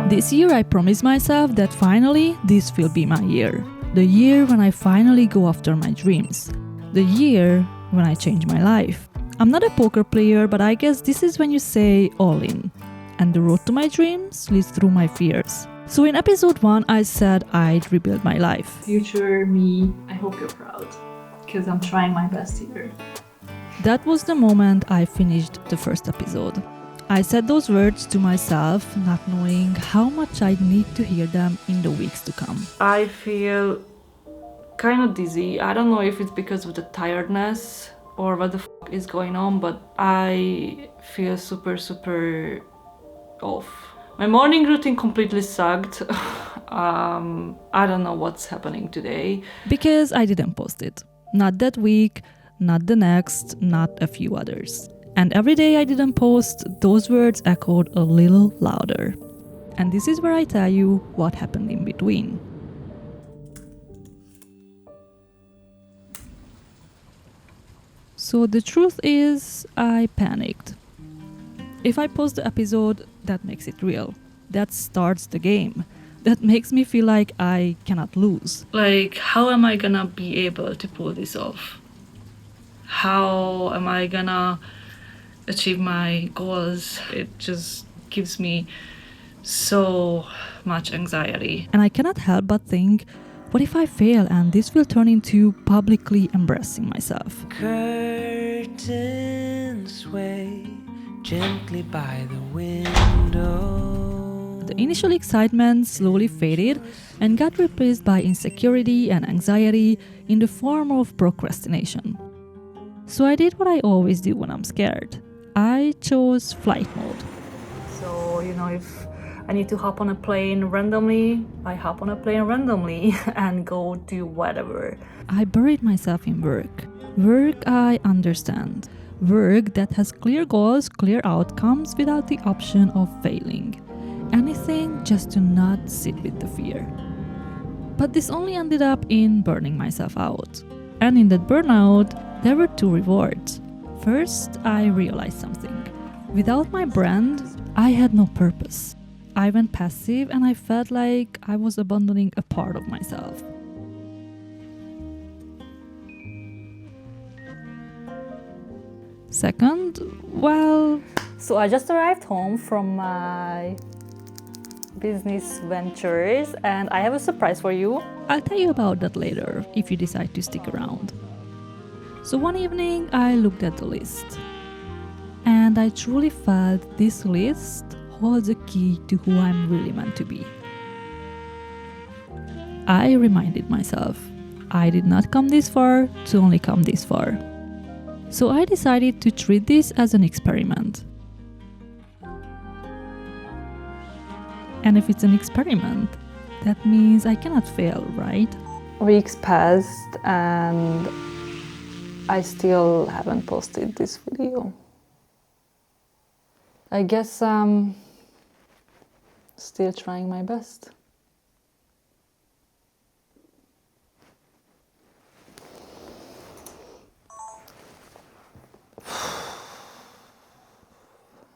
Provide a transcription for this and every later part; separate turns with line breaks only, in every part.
This year I promised myself that finally this will be my year. The year when I finally go after my dreams. The year when I change my life. I'm not a poker player, but I guess this is when you say all in. And the road to my dreams leads through my fears. So in episode 1 I said I'd rebuild my life.
Future me, I hope you're proud. Because I'm trying my best here.
That was the moment I finished the first episode. I said those words to myself, not knowing how much I'd need to hear them in the weeks to come.
I feel kind of dizzy. I don't know if it's because of the tiredness or what the is going on, but I feel super off. My morning routine completely sucked. I don't know what's happening today.
Because I didn't post it. Not that week, not the next, not a few others. And every day I didn't post, those words echoed a little louder. And this is where I tell you what happened in between. So the truth is, I panicked. If I post the episode, that makes it real. That starts the game. That makes me feel like I cannot lose.
Like, how am I gonna be able to pull this off? How am I gonna achieve my goals? It just gives me so much anxiety.
And I cannot help but think, what if I fail and this will turn into publicly embarrassing myself?
Curtains sway gently by the window.
The initial excitement slowly faded and got replaced by insecurity and anxiety in the form of procrastination. So I did what I always do when I'm scared. I chose flight mode.
So, if I need to hop on a plane randomly, I hop on a plane randomly and go do whatever.
I buried myself in work. Work I understand. Work that has clear goals, clear outcomes without the option of failing. Anything just to not sit with the fear. But this only ended up in burning myself out. And in that burnout, there were 2 rewards. First, I realized something. Without my brand, I had no purpose. I went passive and I felt like I was abandoning a part of myself. Second,
So I just arrived home from my business ventures and I have a surprise for you.
I'll tell you about that later if you decide to stick around. So one evening I looked at the list and I truly felt this list holds a key to who I'm really meant to be. I reminded myself, I did not come this far to only come this far. So I decided to treat this as an experiment. And if it's an experiment, that means I cannot fail, right?
Weeks passed and I still haven't posted this video. I guess I'm still trying my best.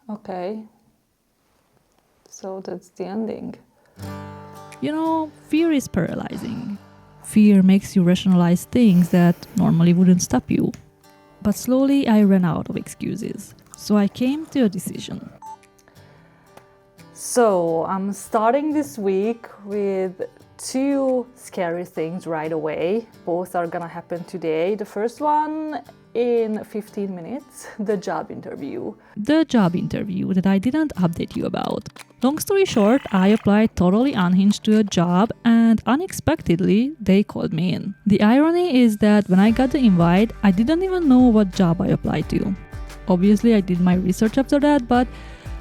Okay, so that's the ending.
Fear is paralyzing. Fear makes you rationalize things that normally wouldn't stop you. But slowly I ran out of excuses. So I came to a decision.
So I'm starting this week with 2 scary things right away. Both are gonna happen today. The first one in 15 minutes, the job interview.
The job interview that I didn't update you about. Long story short, I applied totally unhinged to a job and unexpectedly they called me in. The irony is that when I got the invite, I didn't even know what job I applied to. Obviously, I did my research after that, but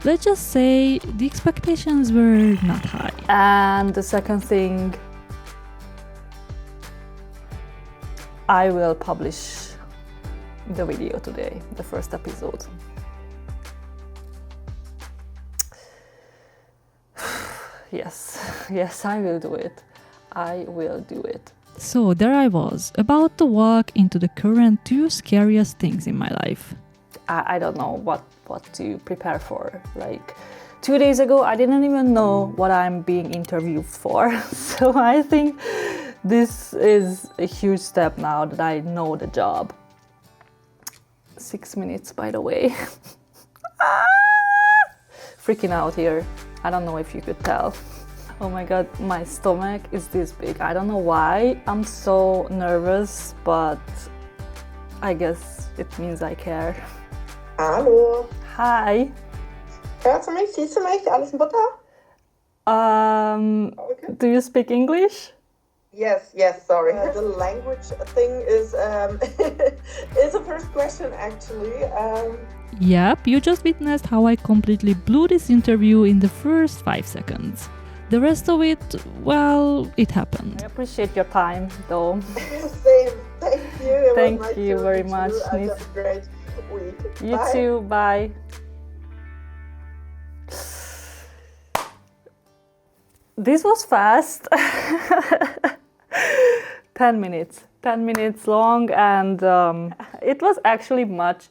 let's just say the expectations were not high.
And the second thing, I will publish the video today, the first episode. Yes, I will do it. I will do it.
So there I was, about to walk into the current 2 scariest things in my life.
I don't know what to prepare for. Like, 2 days ago, I didn't even know what I'm being interviewed for. So I think this is a huge step now that I know the job. 6 minutes, by the way. Freaking out here. I don't know if you could tell. Oh my god, my stomach is this big. I don't know why I'm so nervous, but I guess it means I care.
Hallo.
Hi.
Hörst du mich? Siehst du mich? Alles in Butter? Okay.
Do you speak English?
Yes, sorry. The language thing is is a first question actually.
Yep, you just witnessed how I completely blew this interview in the first 5 seconds. The rest of it, well, it happened.
I appreciate your time, though.
Same. Thank you. It
Thank
was nice
you
to
very
meet
much,
you. Have
Nis.
a great week.
You
Bye.
too, bye. This was fast. 10 minutes long, and it was actually much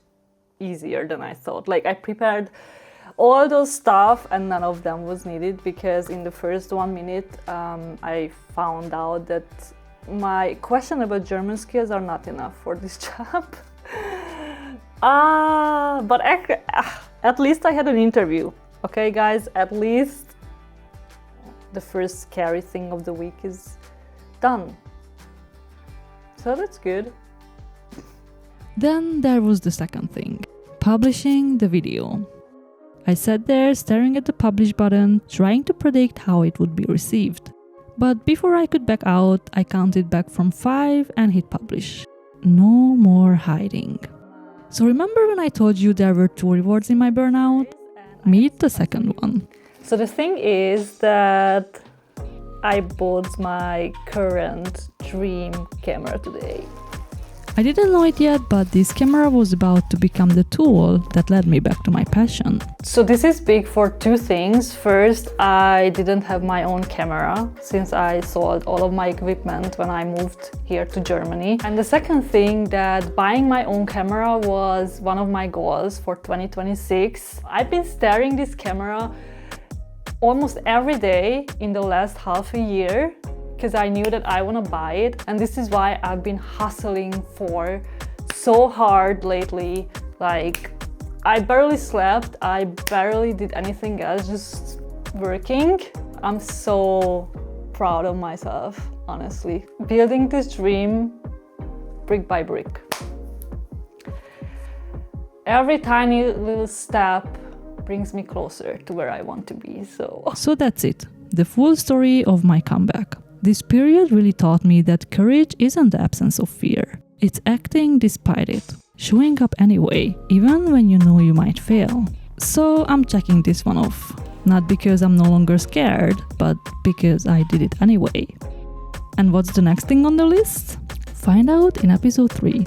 easier than I thought. Like, I prepared all those stuff and none of them was needed, because in the first 1 minute I found out that my questionable German skills are not enough for this job. But at least I had an interview. Okay, guys, at least the first scary thing of the week is done. So that's good.
Then there was the second thing, publishing the video. I sat there staring at the publish button, trying to predict how it would be received. But before I could back out, I counted back from 5 and hit publish. No more hiding. So remember when I told you there were 2 rewards in my burnout? Meet the second one.
So the thing is that I bought my current dream camera today.
I didn't know it yet, but this camera was about to become the tool that led me back to my passion.
So this is big for 2 things. First, I didn't have my own camera since I sold all of my equipment when I moved here to Germany. And the second thing, that buying my own camera was one of my goals for 2026. I've been staring this camera almost every day in the last half a year, because I knew that I want to buy it, and this is why I've been hustling for so hard lately. Like, I barely slept, I barely did anything else, just working. I'm so proud of myself, honestly. Building this dream brick by brick. Every tiny little step brings me closer to where I want to be,
So that's it, the full story of my comeback. This period really taught me that courage isn't the absence of fear. It's acting despite it, showing up anyway, even when you know you might fail. So I'm checking this one off. Not because I'm no longer scared, but because I did it anyway. And what's the next thing on the list? Find out in episode 3.